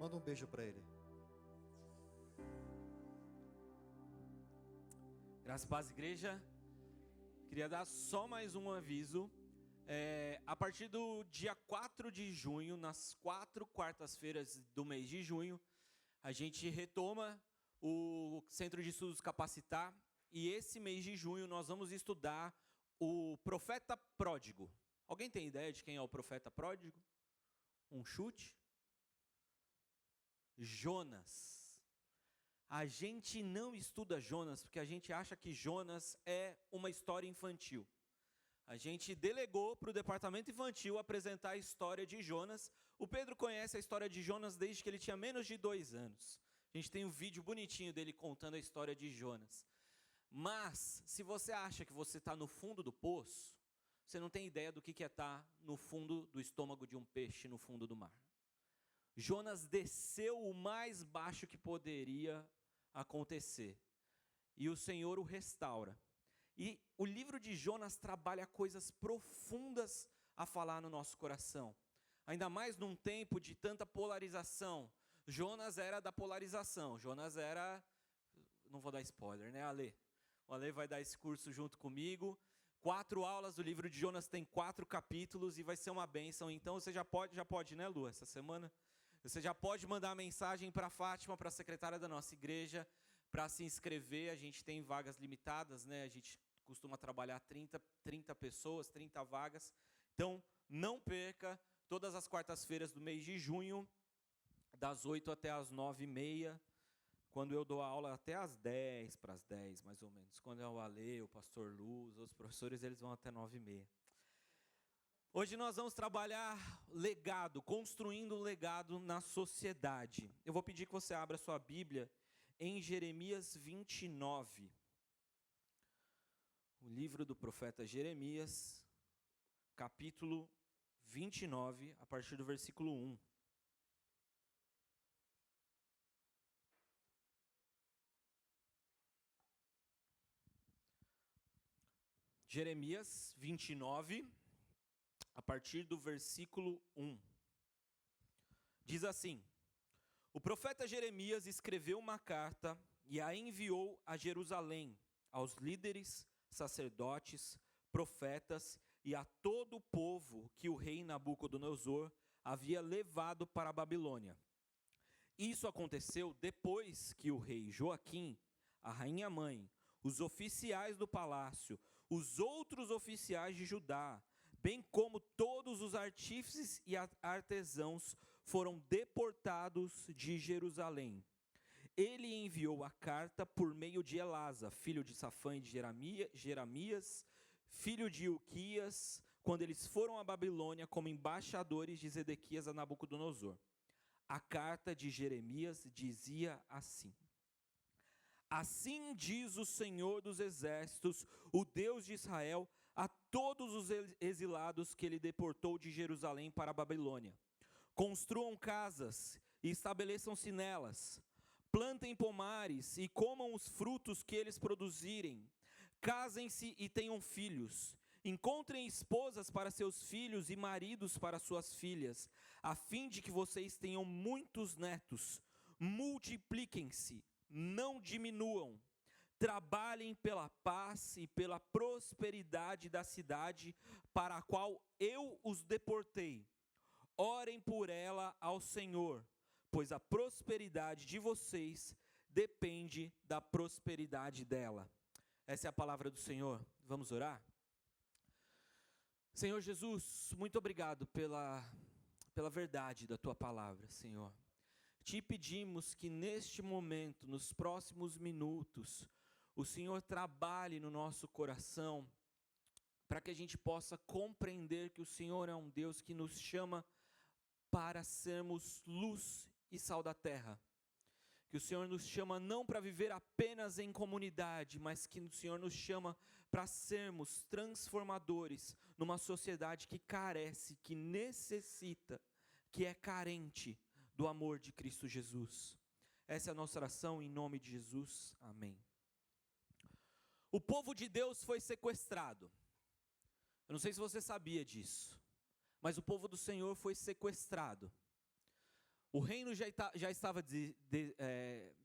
Manda um beijo para ele. Graças a paz, igreja. Queria dar só mais um aviso. A partir do dia 4 de junho, nas 4 quartas-feiras do mês de junho, a gente retoma o Centro de Estudos Capacitar. E esse mês de junho nós vamos estudar o profeta pródigo. Alguém tem ideia de quem é o profeta pródigo? Um chute? Jonas. A gente não estuda Jonas porque a gente acha que Jonas é uma história infantil. A gente delegou para o departamento infantil apresentar a história de Jonas. O Pedro conhece a história de Jonas desde que ele tinha menos de 2 anos. A gente tem um vídeo bonitinho dele contando a história de Jonas. Mas, se você acha que você está no fundo do poço, você não tem ideia do que é estar no fundo do estômago de um peixe no fundo do mar. Jonas desceu o mais baixo que poderia acontecer. E o Senhor o restaura. E o livro de Jonas trabalha coisas profundas a falar no nosso coração. Ainda mais num tempo de tanta polarização. Jonas era da polarização. Jonas era... Não vou dar spoiler, né, Ale? O Ale vai dar esse curso junto comigo. 4 aulas do livro de Jonas tem 4 capítulos e vai ser uma bênção. Então você já pode, né, Lu, essa semana? Você já pode mandar mensagem para a Fátima, para a secretária da nossa igreja, para se inscrever. A gente tem vagas limitadas, né? A gente costuma trabalhar 30 pessoas, 30 vagas. Então, não perca, todas as quartas-feiras do mês de junho, das 8 até as 9h30, quando eu dou a aula até às 10 para as 10, mais ou menos. Quando é o Ale, o pastor Luz, os professores, eles vão até 9h30. Hoje nós vamos trabalhar legado, construindo um legado na sociedade. Eu vou pedir que você abra sua Bíblia em Jeremias 29. O livro do profeta Jeremias, capítulo 29, a partir do versículo 1. Jeremias 29, a partir do versículo 1. Diz assim: o profeta Jeremias escreveu uma carta e a enviou a Jerusalém, aos líderes, sacerdotes, profetas e a todo o povo que o rei Nabucodonosor havia levado para a Babilônia. Isso aconteceu depois que o rei Joaquim, a rainha mãe, os oficiais do palácio, os outros oficiais de Judá, bem como todos os artífices e artesãos foram deportados de Jerusalém. Ele enviou a carta por meio de Elasa, filho de Safã e de Jeremias, filho de Ilquias, quando eles foram à Babilônia como embaixadores de Zedequias a Nabucodonosor. A carta de Jeremias dizia assim: assim diz o Senhor dos Exércitos, o Deus de Israel, a todos os exilados que ele deportou de Jerusalém para a Babilônia: construam casas e estabeleçam-se nelas, plantem pomares e comam os frutos que eles produzirem, casem-se e tenham filhos, encontrem esposas para seus filhos e maridos para suas filhas, a fim de que vocês tenham muitos netos. Multipliquem-se, não diminuam, trabalhem pela paz e pela prosperidade da cidade para a qual eu os deportei. Orem por ela ao Senhor, pois a prosperidade de vocês depende da prosperidade dela. Essa é a palavra do Senhor. Vamos orar? Senhor Jesus, muito obrigado pela verdade da Tua palavra, Senhor. Te pedimos que neste momento, nos próximos minutos, o Senhor trabalhe no nosso coração, para que a gente possa compreender que o Senhor é um Deus que nos chama para sermos luz e sal da terra. Que o Senhor nos chama não para viver apenas em comunidade, mas que o Senhor nos chama para sermos transformadores numa sociedade que carece, que necessita, que é carente do amor de Cristo Jesus. Essa é a nossa oração em nome de Jesus. Amém. O povo de Deus foi sequestrado. Eu não sei se você sabia disso, mas o povo do Senhor foi sequestrado. O reino já estava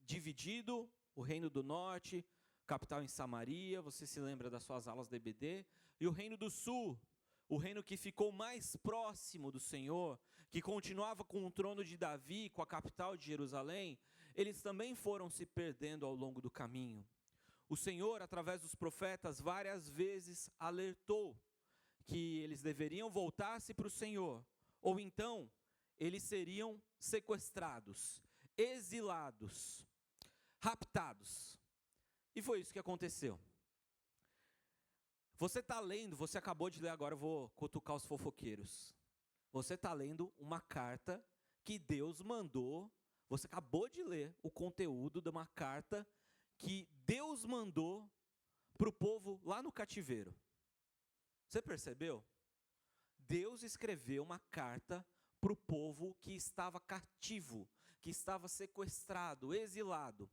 dividido, o reino do norte, capital em Samaria, você se lembra das suas aulas de EBD, e o reino do sul, o reino que ficou mais próximo do Senhor, que continuava com o trono de Davi, com a capital de Jerusalém, eles também foram se perdendo ao longo do caminho. O Senhor, através dos profetas, várias vezes alertou que eles deveriam voltar-se para o Senhor, ou então eles seriam sequestrados, exilados, raptados. E foi isso que aconteceu. Você está lendo, você acabou de ler agora, eu vou cutucar os fofoqueiros. Você está lendo uma carta que Deus mandou, você acabou de ler o conteúdo de uma carta que Deus mandou para o povo lá no cativeiro. Você percebeu? Deus escreveu uma carta para o povo que estava cativo, que estava sequestrado, exilado.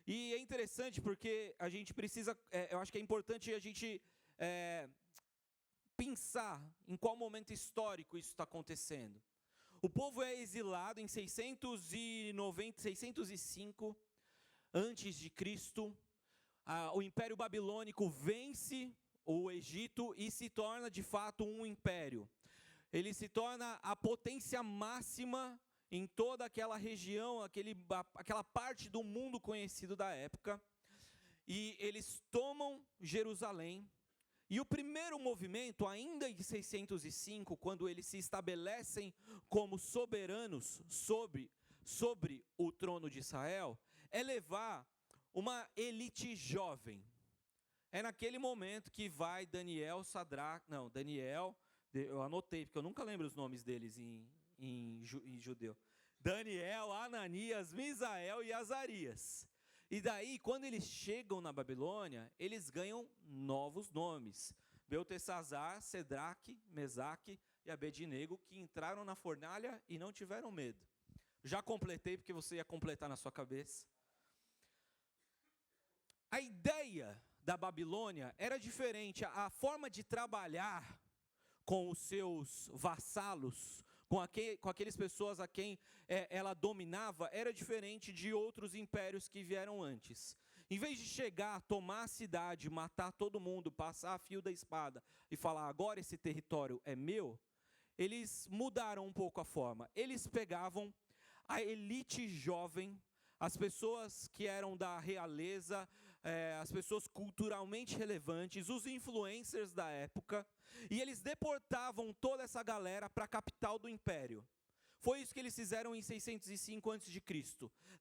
E é interessante porque a gente precisa, eu acho que é importante a gente pensar em qual momento histórico isso está acontecendo. O povo é exilado em 605 antes de Cristo. O Império Babilônico vence o Egito e se torna de fato um império. Ele se torna a potência máxima em toda aquela região, aquela parte do mundo conhecido da época. E eles tomam Jerusalém. E o primeiro movimento, ainda em 605, quando eles se estabelecem como soberanos sobre o trono de Israel, é levar uma elite jovem. É naquele momento que vai Daniel, eu anotei, porque eu nunca lembro os nomes deles em judeu. Daniel, Ananias, Misael e Azarias. E daí, quando eles chegam na Babilônia, eles ganham novos nomes. Beltesazar, Sedraque, Mesaque e Abednego, que entraram na fornalha e não tiveram medo. Já completei, porque você ia completar na sua cabeça. A ideia da Babilônia era diferente. A forma de trabalhar com os seus vassalos, com aquelas pessoas a quem ela dominava, era diferente de outros impérios que vieram antes. Em vez de chegar, tomar a cidade, matar todo mundo, passar a fio da espada e falar, agora esse território é meu, eles mudaram um pouco a forma. Eles pegavam a elite jovem, as pessoas que eram da realeza, as pessoas culturalmente relevantes, os influencers da época, e eles deportavam toda essa galera para a capital do império. Foi isso que eles fizeram em 605 a.C.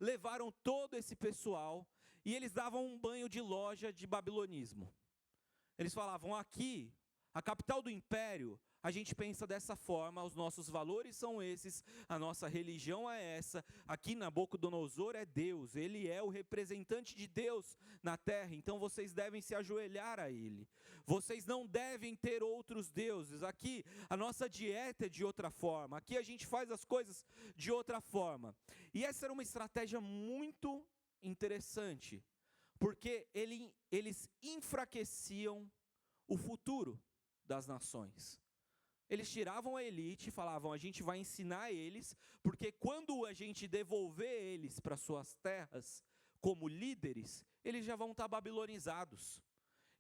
Levaram todo esse pessoal e eles davam um banho de loja de babilonismo. Eles falavam, aqui, a capital do império, a gente pensa dessa forma, os nossos valores são esses, a nossa religião é essa, aqui Nabucodonosor é Deus, ele é o representante de Deus na terra, então vocês devem se ajoelhar a ele. Vocês não devem ter outros deuses, aqui a nossa dieta é de outra forma, aqui a gente faz as coisas de outra forma. E essa era uma estratégia muito interessante, porque eles enfraqueciam o futuro das nações. Eles tiravam a elite e falavam, a gente vai ensinar eles, porque quando a gente devolver eles para suas terras como líderes, eles já vão estar babilonizados.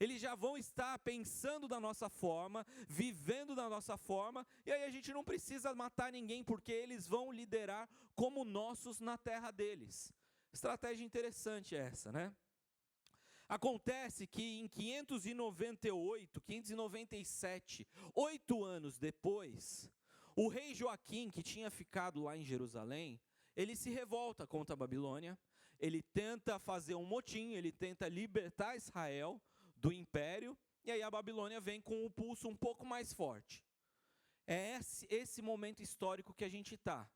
Eles já vão estar pensando da nossa forma, vivendo da nossa forma, e aí a gente não precisa matar ninguém, porque eles vão liderar como nossos na terra deles. Estratégia interessante essa, né? Acontece que em 597, 8 anos depois, o rei Joaquim, que tinha ficado lá em Jerusalém, ele se revolta contra a Babilônia, ele tenta fazer um motim, ele tenta libertar Israel do império, e aí a Babilônia vem com o pulso um pouco mais forte. É esse momento histórico que a gente está.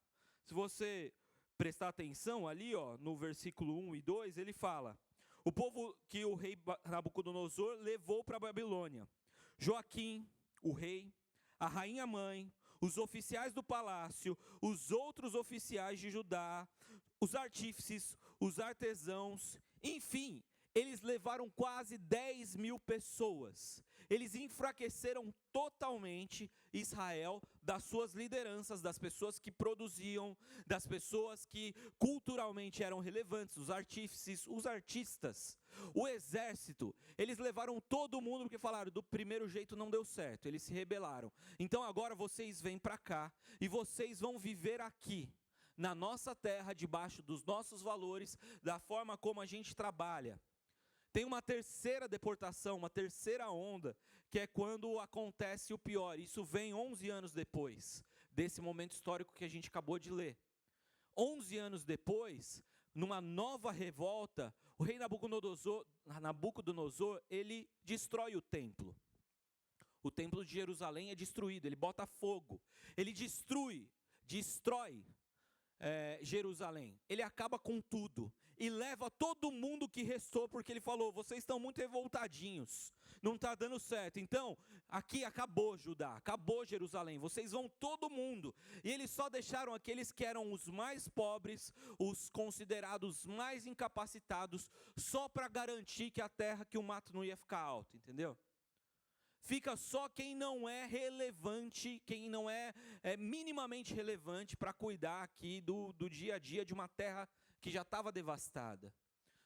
Se você prestar atenção ali, no versículo 1 e 2, ele fala, o povo que o rei Nabucodonosor levou para a Babilônia, Joaquim, o rei, a rainha mãe, os oficiais do palácio, os outros oficiais de Judá, os artífices, os artesãos, enfim, eles levaram quase 10 mil pessoas. eles enfraqueceram totalmente Israel das suas lideranças, das pessoas que produziam, das pessoas que culturalmente eram relevantes, os artífices, os artistas, o exército. Eles levaram todo mundo porque falaram, do primeiro jeito não deu certo, eles se rebelaram. Então agora vocês vêm para cá e vocês vão viver aqui, na nossa terra, debaixo dos nossos valores, da forma como a gente trabalha. Tem uma terceira deportação, uma terceira onda, que é quando acontece o pior. Isso vem 11 anos depois desse momento histórico que a gente acabou de ler. 11 anos depois, numa nova revolta, o rei Nabucodonosor, ele destrói o templo. O templo de Jerusalém é destruído, ele bota fogo, ele destrói Jerusalém. Ele acaba com tudo e leva todo mundo que restou, porque ele falou, vocês estão muito revoltadinhos, não está dando certo, então aqui acabou Judá, acabou Jerusalém, vocês vão todo mundo. E eles só deixaram aqueles que eram os mais pobres, os considerados mais incapacitados, só para garantir que a terra, que o mato não ia ficar alto, entendeu? Fica só quem não é relevante, quem não é minimamente relevante para cuidar aqui do dia a dia de uma terra que já estava devastada.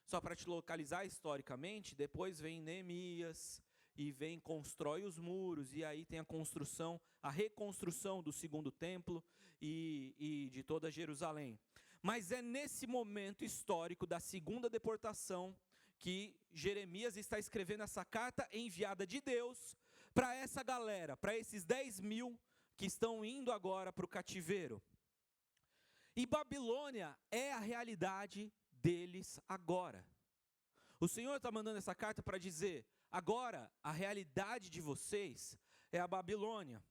Só para te localizar historicamente, depois vem Neemias e constrói os muros, e aí tem a reconstrução do segundo templo e de toda Jerusalém. Mas é nesse momento histórico da segunda deportação que Jeremias está escrevendo essa carta enviada de Deus para essa galera, para esses 10 mil que estão indo agora para o cativeiro. E Babilônia é a realidade deles agora. O Senhor está mandando essa carta para dizer, agora a realidade de vocês é a Babilônia.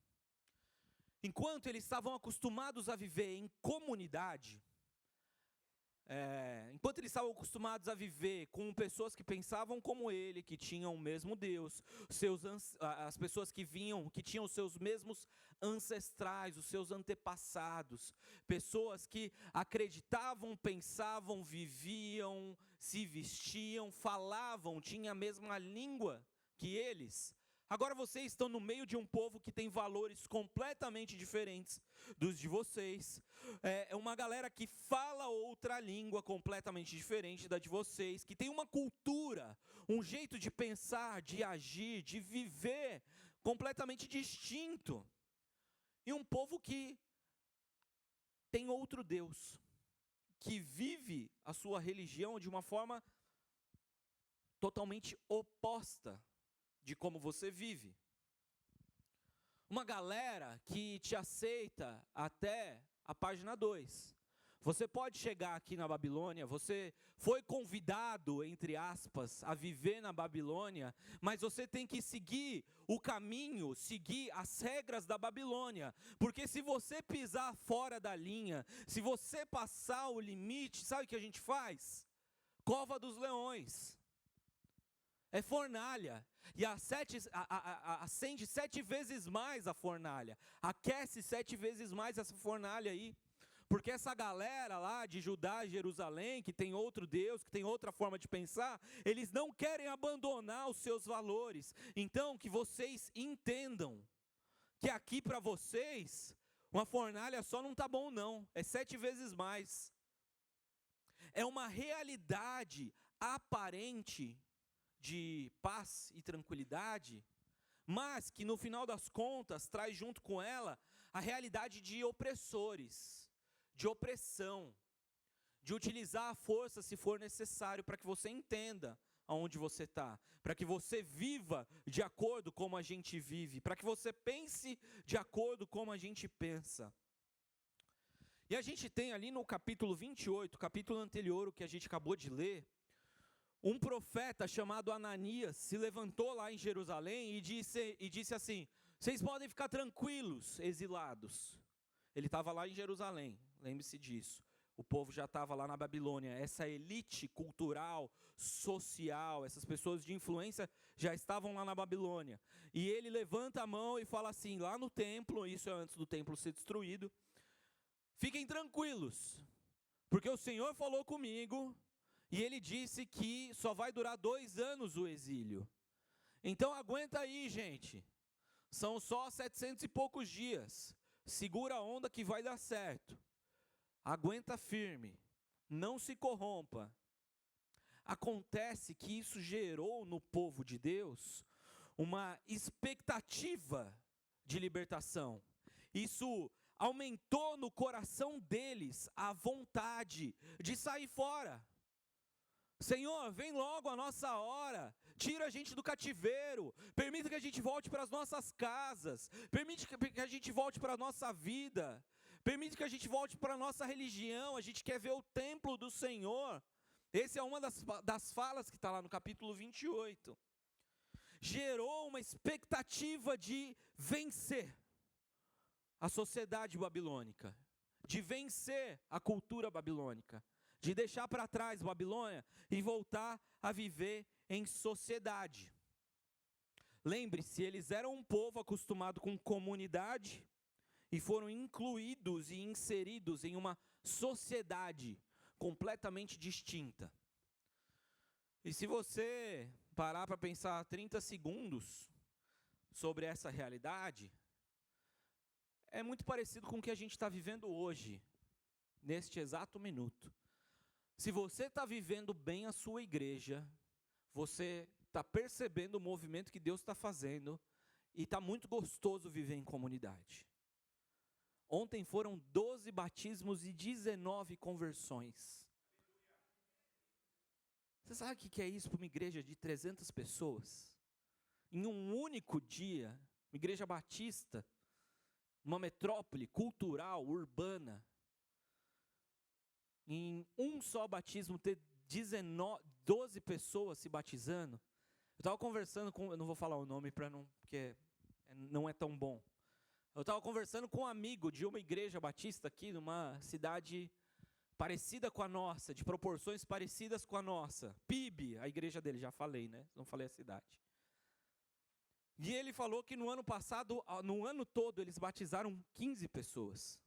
Enquanto eles estavam acostumados a viver em comunidade, enquanto eles estavam acostumados a viver com pessoas que pensavam como ele, que tinham o mesmo Deus, as pessoas que tinham os seus mesmos ancestrais, os seus antepassados, pessoas que acreditavam, pensavam, viviam, se vestiam, falavam, tinham a mesma língua que eles. Agora vocês estão no meio de um povo que tem valores completamente diferentes dos de vocês. É uma galera que fala outra língua completamente diferente da de vocês, que tem uma cultura, um jeito de pensar, de agir, de viver completamente distinto. E um povo que tem outro Deus, que vive a sua religião de uma forma totalmente oposta de como você vive. Uma galera que te aceita até a página 2. Você pode chegar aqui na Babilônia, você foi convidado, entre aspas, a viver na Babilônia, mas você tem que seguir o caminho, seguir as regras da Babilônia, porque se você pisar fora da linha, se você passar o limite, sabe o que a gente faz? Cova dos leões. É fornalha, e acende 7 vezes mais a fornalha, aquece 7 vezes mais essa fornalha aí, porque essa galera lá de Judá e Jerusalém, que tem outro Deus, que tem outra forma de pensar, eles não querem abandonar os seus valores. Então que vocês entendam, que aqui para vocês, uma fornalha só não está bom não, é 7 vezes mais. É uma realidade aparente de paz e tranquilidade, mas que no final das contas traz junto com ela a realidade de opressores, de opressão, de utilizar a força se for necessário para que você entenda aonde você está, para que você viva de acordo como a gente vive, para que você pense de acordo como a gente pensa. E a gente tem ali no capítulo 28, capítulo anterior, o que a gente acabou de ler, um profeta chamado Ananias se levantou lá em Jerusalém e disse assim, vocês podem ficar tranquilos, exilados. Ele estava lá em Jerusalém, lembre-se disso. O povo já estava lá na Babilônia, essa elite cultural, social, essas pessoas de influência já estavam lá na Babilônia. E ele levanta a mão e fala assim, lá no templo, isso é antes do templo ser destruído, fiquem tranquilos, porque o Senhor falou comigo, e ele disse que só vai durar 2 anos o exílio. Então aguenta aí, gente. São só 700 e poucos dias. Segura a onda que vai dar certo. Aguenta firme. Não se corrompa. Acontece que isso gerou no povo de Deus uma expectativa de libertação. Isso aumentou no coração deles a vontade de sair fora. Senhor, vem logo a nossa hora, tira a gente do cativeiro, permita que a gente volte para as nossas casas, permite que a gente volte para a nossa vida, permite que a gente volte para a nossa religião, a gente quer ver o templo do Senhor. Essa é uma das falas que está lá no capítulo 28. Gerou uma expectativa de vencer a sociedade babilônica, de vencer a cultura babilônica, de deixar para trás Babilônia e voltar a viver em sociedade. Lembre-se, eles eram um povo acostumado com comunidade e foram incluídos e inseridos em uma sociedade completamente distinta. E se você parar para pensar 30 segundos sobre essa realidade, é muito parecido com o que a gente está vivendo hoje, neste exato minuto. Se você está vivendo bem a sua igreja, você está percebendo o movimento que Deus está fazendo, e está muito gostoso viver em comunidade. Ontem foram 12 batismos e 19 conversões. Você sabe o que é isso para uma igreja de 300 pessoas? Em um único dia, uma igreja batista, uma metrópole cultural, urbana, em um só batismo ter 12 pessoas se batizando. Eu estava conversando com, eu não vou falar o nome porque não é tão bom. Eu estava conversando com um amigo de uma igreja batista aqui, numa cidade parecida com a nossa, de proporções parecidas com a nossa. PIB, a igreja dele, já falei, né? Não falei a cidade. E ele falou que no ano passado, no ano todo, eles batizaram 15 pessoas.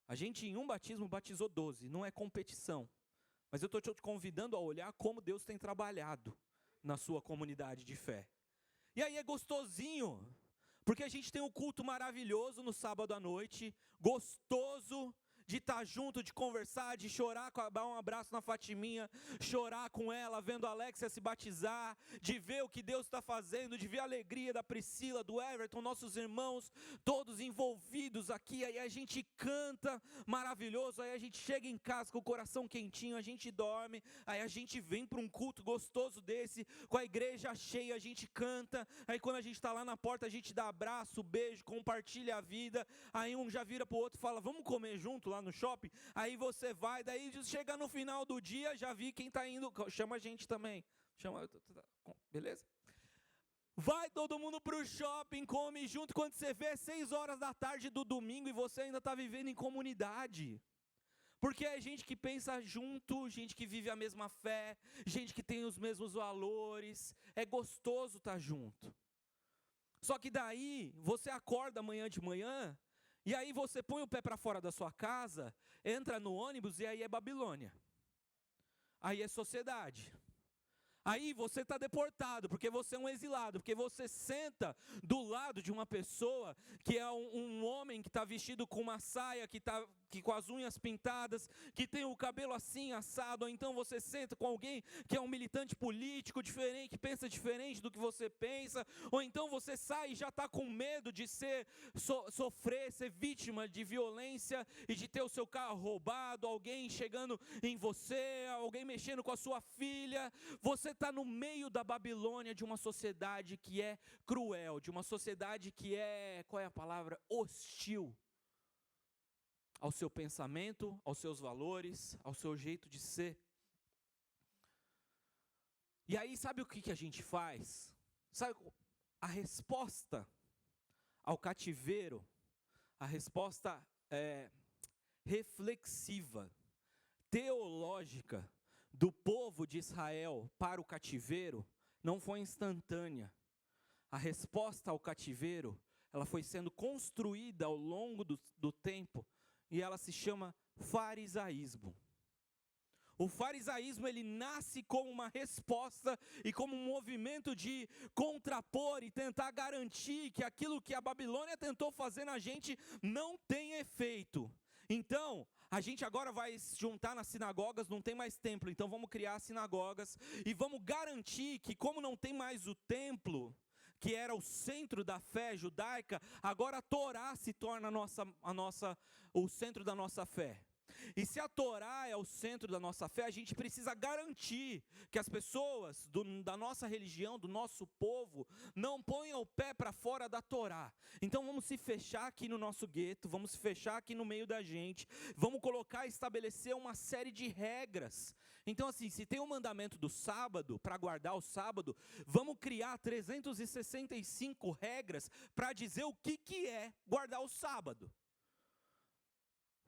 A gente em um batismo batizou 12, não é competição. Mas eu estou te convidando a olhar como Deus tem trabalhado na sua comunidade de fé. E aí é gostosinho, porque a gente tem um culto maravilhoso no sábado à noite, gostoso de estar junto, de conversar, de chorar, dar um abraço na Fatiminha, chorar com ela, vendo a Alexia se batizar, de ver o que Deus está fazendo, de ver a alegria da Priscila, do Everton, nossos irmãos, todos envolvidos aqui. Aí a gente canta maravilhoso, aí a gente chega em casa com o coração quentinho, a gente dorme, aí a gente vem para um culto gostoso desse, com a igreja cheia, a gente canta, aí quando a gente está lá na porta, a gente dá abraço, beijo, compartilha a vida, aí um já vira para o outro e fala, vamos comer junto lá no shopping? Aí você vai, daí chega no final do dia, já vi quem está indo, chama a gente também, beleza? Vai todo mundo para o shopping, come junto, quando você vê 6 horas da tarde do domingo e você ainda está vivendo em comunidade. Porque é gente que pensa junto, gente que vive a mesma fé, gente que tem os mesmos valores, é gostoso estar junto. Só que daí, você acorda amanhã de manhã, e aí você põe o pé para fora da sua casa, entra no ônibus e aí é Babilônia. Aí é sociedade. Aí você está deportado, porque você é um exilado, porque você senta do lado de uma pessoa que é um homem que está vestido com uma saia, que com as unhas pintadas, que tem o cabelo assim assado, ou então você senta com alguém que é um militante político diferente, que pensa diferente do que você pensa, ou então você sai e já está com medo de sofrer, ser vítima de violência e de ter o seu carro roubado, alguém chegando em você, alguém mexendo com a sua filha. Você está no meio da Babilônia, de uma sociedade que é cruel, de uma sociedade que é, qual é a palavra? Hostil ao seu pensamento, aos seus valores, ao seu jeito de ser. E aí sabe o que a gente faz? Sabe, a resposta ao cativeiro, a resposta reflexiva, teológica do povo de Israel para o cativeiro não foi instantânea. A resposta ao cativeiro, ela foi sendo construída ao longo do tempo, e ela se chama farisaísmo. O farisaísmo, ele nasce como uma resposta e como um movimento de contrapor e tentar garantir que aquilo que a Babilônia tentou fazer na gente não tem efeito. Então, a gente agora vai se juntar nas sinagogas, não tem mais templo, então vamos criar sinagogas e vamos garantir que, como não tem mais o templo, que era o centro da fé judaica, agora a Torá se torna o centro da nossa fé. E se a Torá é o centro da nossa fé, a gente precisa garantir que as pessoas da nossa religião, do nosso povo, não ponham o pé para fora da Torá. Então vamos se fechar aqui no nosso gueto, vamos se fechar aqui no meio da gente, vamos colocar e estabelecer uma série de regras. Então assim, se tem o mandamento do sábado, para guardar o sábado, vamos criar 365 regras para dizer o que é guardar o sábado.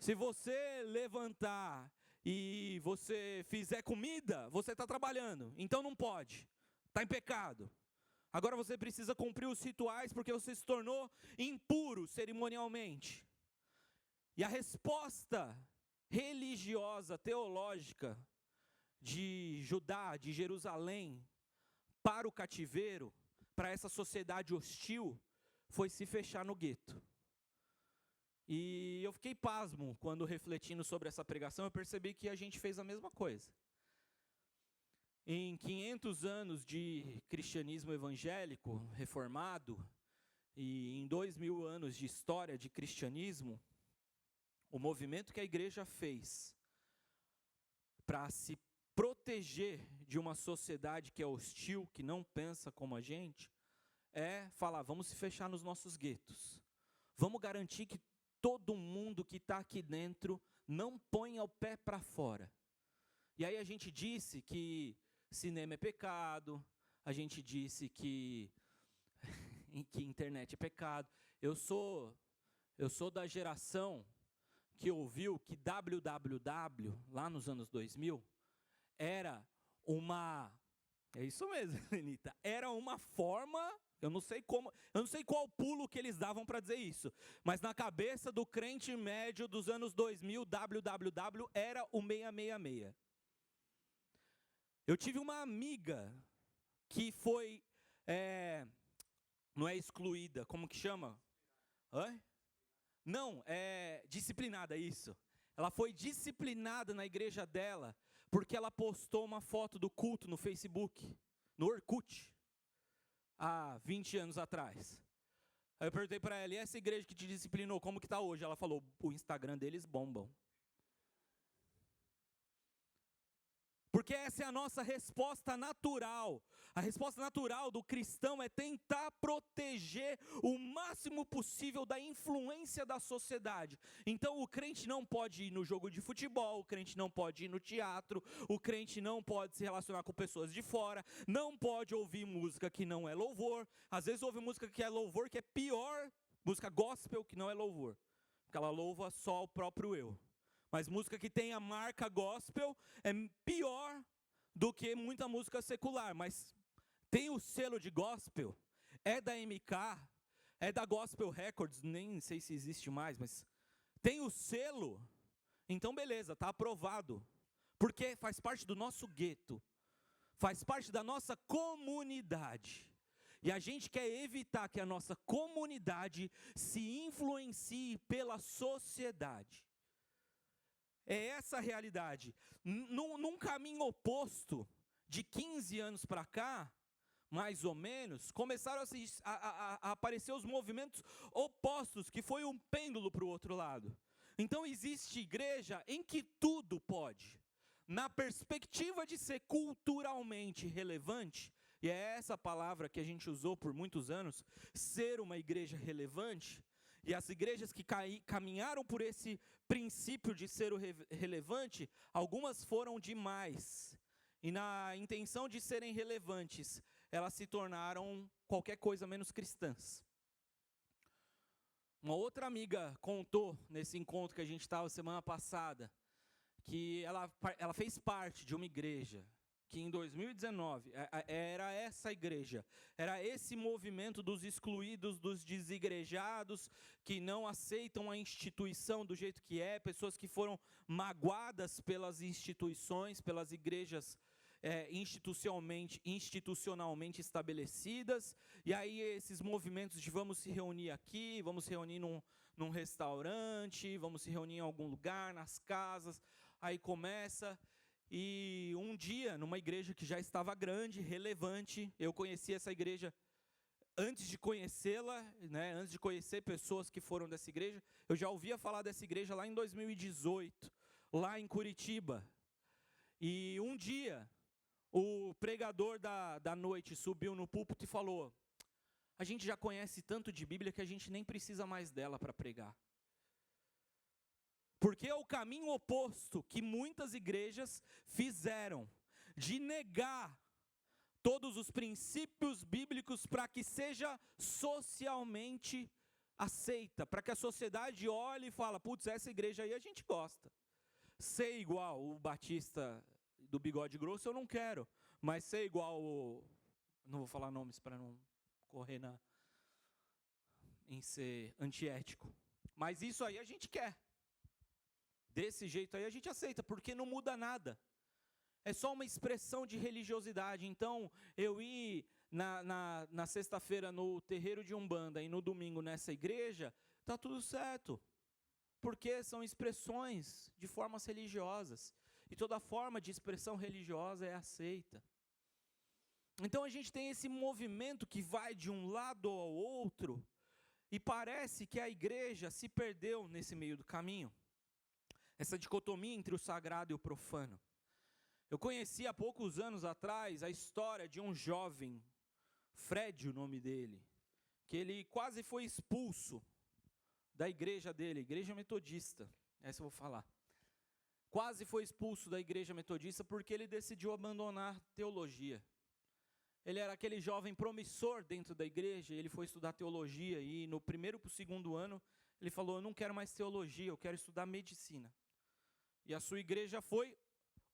Se você levantar e você fizer comida, você está trabalhando, então não pode, está em pecado. Agora você precisa cumprir os rituais porque você se tornou impuro cerimonialmente. E a resposta religiosa, teológica de Judá, de Jerusalém, para o cativeiro, para essa sociedade hostil, foi se fechar no gueto. E eu fiquei pasmo quando, refletindo sobre essa pregação, eu percebi que a gente fez a mesma coisa. Em 500 anos de cristianismo evangélico reformado, e em 2000 anos de história de cristianismo, o movimento que a igreja fez para se proteger de uma sociedade que é hostil, que não pensa como a gente, é falar, vamos se fechar nos nossos guetos. Vamos garantir que todo mundo que está aqui dentro não põe o pé para fora. E aí a gente disse que cinema é pecado, a gente disse que internet é pecado. Eu sou da geração que ouviu que www, lá nos anos 2000, era uma... É isso mesmo, Lenita. Era uma forma... Eu não sei qual pulo que eles davam para dizer isso, mas na cabeça do crente médio dos anos 2000, www era o 666. Eu tive uma amiga que foi, não é excluída, como que chama? Hã? Não, é disciplinada, isso. Ela foi disciplinada na igreja dela, porque ela postou uma foto do culto no Facebook, no Orkut. Há 20 anos atrás. Aí eu perguntei para ela, e essa igreja que te disciplinou, como que está hoje? Ela falou, o Instagram deles bombam. Porque essa é a nossa resposta natural. A resposta natural do cristão é tentar proteger o máximo possível da influência da sociedade. Então o crente não pode ir no jogo de futebol, o crente não pode ir no teatro, o crente não pode se relacionar com pessoas de fora, não pode ouvir música que não é louvor. Às vezes ouve música que é louvor, que é pior, música gospel que não é louvor, porque ela louva só o próprio eu. Mas música que tem a marca gospel é pior do que muita música secular. Mas tem o selo de gospel, é da MK, é da Gospel Records, nem sei se existe mais, mas tem o selo, então beleza, está aprovado. Porque faz parte do nosso gueto, faz parte da nossa comunidade. E a gente quer evitar que a nossa comunidade se influencie pela sociedade. É essa a realidade. Num caminho oposto, de 15 anos para cá, mais ou menos, começaram a aparecer os movimentos opostos, que foi um pêndulo para o outro lado. Então existe igreja em que tudo pode. Na perspectiva de ser culturalmente relevante, e é essa palavra que a gente usou por muitos anos, ser uma igreja relevante. E as igrejas que caminharam por esse princípio de ser o relevante, algumas foram demais. E na intenção de serem relevantes, elas se tornaram qualquer coisa menos cristãs. Uma outra amiga contou, nesse encontro que a gente estava semana passada, que ela fez parte de uma igreja que em 2019 era essa igreja, era esse movimento dos excluídos, dos desigrejados, que não aceitam a instituição do jeito que é, pessoas que foram magoadas pelas instituições, pelas igrejas institucionalmente estabelecidas, e aí esses movimentos de vamos se reunir aqui, vamos se reunir num restaurante, vamos se reunir em algum lugar, nas casas, aí começa. E um dia, numa igreja que já estava grande, relevante, eu conheci essa igreja antes de conhecê-la, né, antes de conhecer pessoas que foram dessa igreja, eu já ouvia falar dessa igreja lá em 2018, lá em Curitiba. E um dia, o pregador da noite subiu no púlpito e falou: a gente já conhece tanto de Bíblia que a gente nem precisa mais dela para pregar. Porque é o caminho oposto que muitas igrejas fizeram, de negar todos os princípios bíblicos para que seja socialmente aceita, para que a sociedade olhe e fale: putz, essa igreja aí a gente gosta. Ser igual o batista do bigode grosso eu não quero, mas ser igual não vou falar nomes para não correr em ser antiético, mas isso aí a gente quer. Desse jeito aí a gente aceita, porque não muda nada. É só uma expressão de religiosidade. Então, eu ir na sexta-feira no terreiro de Umbanda e no domingo nessa igreja, está tudo certo. Porque são expressões de formas religiosas. E toda forma de expressão religiosa é aceita. Então, a gente tem esse movimento que vai de um lado ao outro, e parece que a igreja se perdeu nesse meio do caminho. Essa dicotomia entre o sagrado e o profano. Eu conheci há poucos anos atrás a história de um jovem, Fred o nome dele, que ele quase foi expulso da igreja dele, igreja metodista, essa eu vou falar. Quase foi expulso da igreja metodista porque ele decidiu abandonar teologia. Ele era aquele jovem promissor dentro da igreja, ele foi estudar teologia e no primeiro para o segundo ano, ele falou: eu não quero mais teologia, eu quero estudar medicina. E a sua igreja foi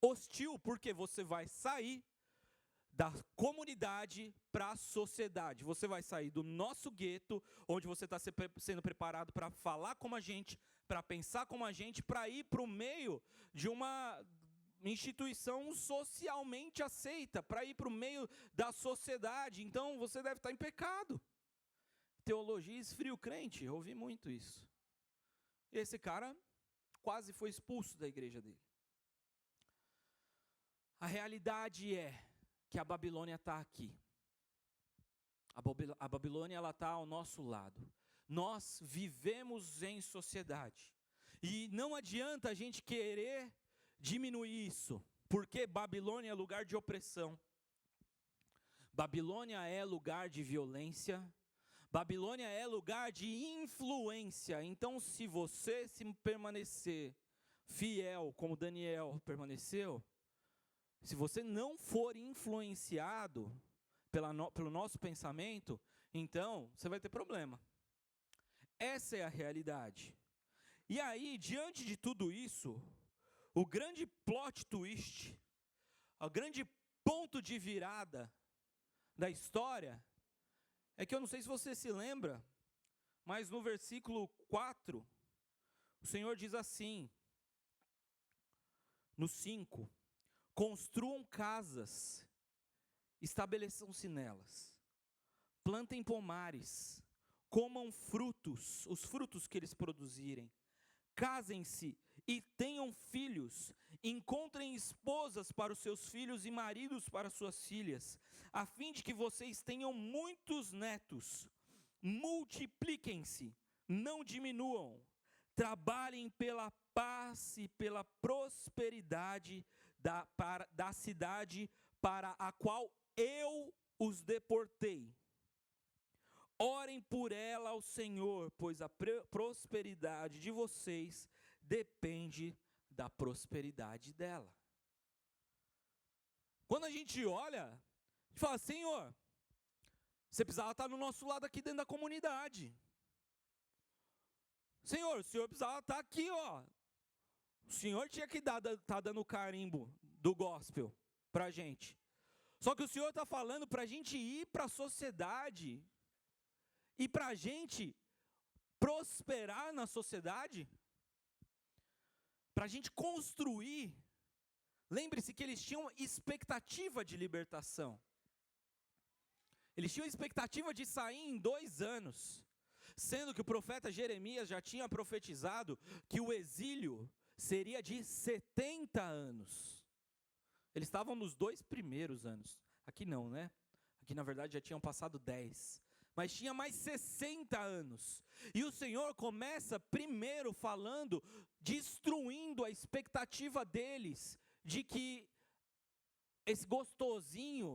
hostil, porque você vai sair da comunidade para a sociedade. Você vai sair do nosso gueto, onde você está sendo preparado para falar como a gente, para pensar como a gente, para ir para o meio de uma instituição socialmente aceita, para ir para o meio da sociedade. Então você deve estar em pecado. Teologia esfria o crente, eu ouvi muito isso. Esse cara quase foi expulso da igreja dele. A realidade é que a Babilônia está aqui. A Babilônia está ao nosso lado. Nós vivemos em sociedade. E não adianta a gente querer diminuir isso, porque Babilônia é lugar de opressão. Babilônia é lugar de violência. Babilônia é lugar de influência. Então, se você se permanecer fiel, como Daniel permaneceu, se você não for influenciado pelo nosso pensamento, então você vai ter problema. Essa é a realidade. E aí, diante de tudo isso, o grande plot twist, o grande ponto de virada da história, é que eu não sei se você se lembra, mas no versículo 4, o Senhor diz assim, no 5, construam casas, estabeleçam-se nelas, plantem pomares, comam frutos, os frutos que eles produzirem, casem-se e tenham filhos, encontrem esposas para os seus filhos e maridos para suas filhas, a fim de que vocês tenham muitos netos, multipliquem-se, não diminuam, trabalhem pela paz e pela prosperidade da cidade para a qual eu os deportei. Orem por ela ao Senhor, pois a prosperidade de vocês depende da prosperidade dela. Quando a gente olha, a gente fala: Senhor, você precisava estar no nosso lado aqui dentro da comunidade. Senhor, o Senhor precisava estar aqui, ó. O Senhor tinha que estar dando o carimbo do gospel. para a gente. Só que o Senhor está falando para a gente ir para a sociedade e para a gente prosperar na sociedade, para a gente construir. Lembre-se que eles tinham expectativa de libertação. Eles tinham expectativa de sair em 2 anos, sendo que o profeta Jeremias já tinha profetizado que o exílio seria de 70 anos. Eles estavam nos 2 primeiros anos. Aqui não, né? Aqui na verdade já tinham passado 10. Mas tinha mais 60 anos. E o Senhor começa primeiro falando, destruindo a expectativa deles, de que esse gostosinho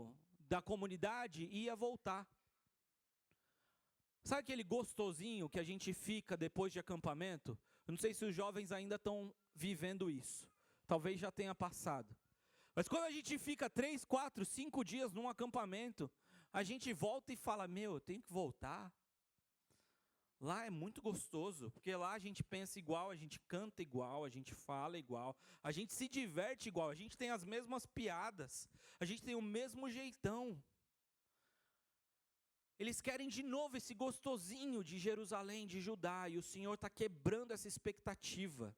da comunidade ia voltar. Sabe aquele gostosinho que a gente fica depois de acampamento? Eu não sei se os jovens ainda estão vivendo isso. Talvez já tenha passado. Mas quando a gente fica 3, 4, 5 dias num acampamento, a gente volta e fala, eu tenho que voltar. Lá é muito gostoso, porque lá a gente pensa igual, a gente canta igual, a gente fala igual, a gente se diverte igual, a gente tem as mesmas piadas, a gente tem o mesmo jeitão. Eles querem de novo esse gostosinho de Jerusalém, de Judá, e o Senhor está quebrando essa expectativa.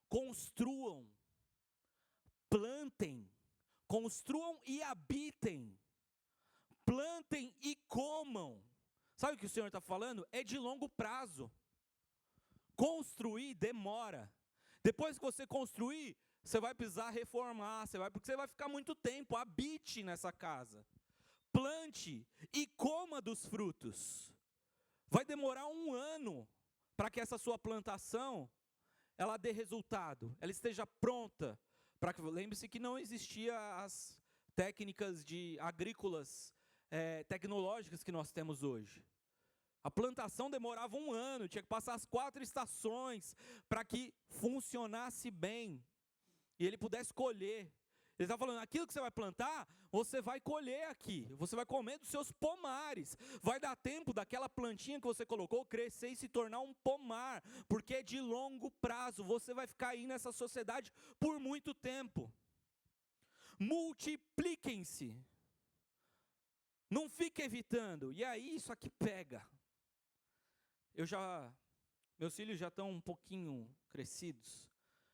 Construam, plantem, construam e habitem, plantem e comam. Sabe o que o Senhor está falando? É de longo prazo. Construir demora. Depois que você construir, você vai precisar reformar, porque você vai ficar muito tempo. Habite nessa casa. Plante e coma dos frutos. Vai demorar 1 ano para que essa sua plantação ela dê resultado, ela esteja pronta. Lembre-se que não existia as técnicas agrícolas tecnológicas que nós temos hoje. A plantação demorava 1 ano, tinha que passar as 4 estações para que funcionasse bem e ele pudesse colher. Ele está falando, aquilo que você vai plantar, você vai colher aqui, você vai comer dos seus pomares. Vai dar tempo daquela plantinha que você colocou crescer e se tornar um pomar, porque é de longo prazo, você vai ficar aí nessa sociedade por muito tempo. Multipliquem-se, não fique evitando, e aí isso aqui pega. Meus filhos já estão um pouquinho crescidos,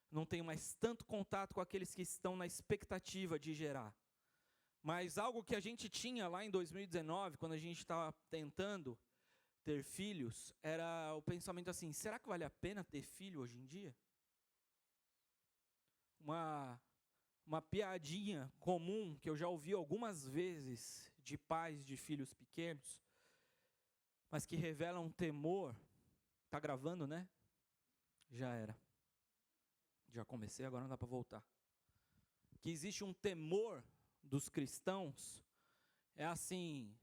não tenho mais tanto contato com aqueles que estão na expectativa de gerar. Mas algo que a gente tinha lá em 2019, quando a gente estava tentando ter filhos, era o pensamento assim, será que vale a pena ter filho hoje em dia? Uma piadinha comum que eu já ouvi algumas vezes de pais de filhos pequenos, mas que revelam um temor. Está gravando, né? Já era. Já comecei, agora não dá para voltar. Que existe um temor dos cristãos, é assim,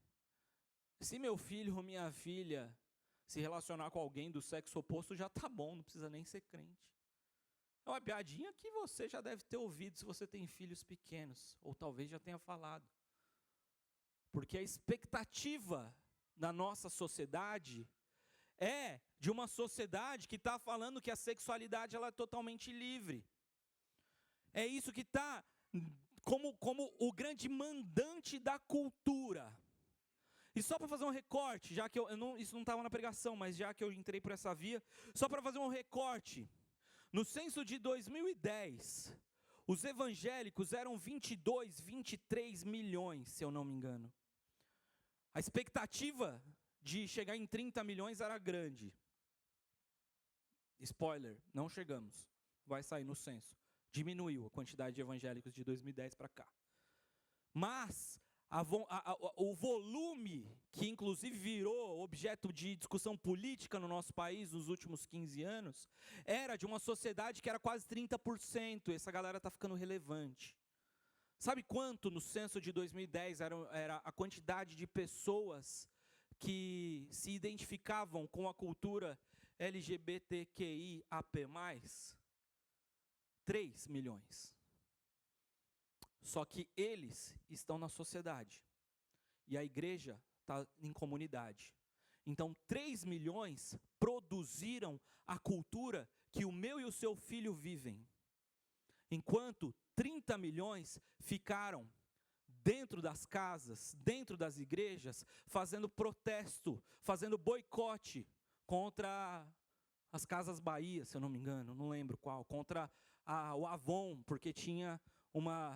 se meu filho ou minha filha se relacionar com alguém do sexo oposto, já está bom, não precisa nem ser crente. É uma piadinha que você já deve ter ouvido se você tem filhos pequenos, ou talvez já tenha falado. Porque a expectativa da nossa sociedade é de uma sociedade que está falando que a sexualidade ela é totalmente livre. É isso que está como o grande mandante da cultura. E só para fazer um recorte, já que isso não estava na pregação, mas já que eu entrei por essa via, só para fazer um recorte. No censo de 2010, os evangélicos eram 22, 23 milhões, se eu não me engano. A expectativa de chegar em 30 milhões era grande. Spoiler, não chegamos. Vai sair no censo. Diminuiu a quantidade de evangélicos de 2010 para cá. Mas o volume, que inclusive virou objeto de discussão política no nosso país nos últimos 15 anos, era de uma sociedade que era quase 30%. Essa galera está ficando relevante. Sabe quanto no censo de 2010 era a quantidade de pessoas que se identificavam com a cultura LGBTQIAP+? 3 milhões. Só que eles estão na sociedade. E a igreja está em comunidade. Então 3 milhões produziram a cultura que o meu e o seu filho vivem. Enquanto 30 milhões ficaram dentro das casas, dentro das igrejas, fazendo protesto, fazendo boicote contra as Casas Bahia, se eu não me engano, não lembro qual, contra o Avon, porque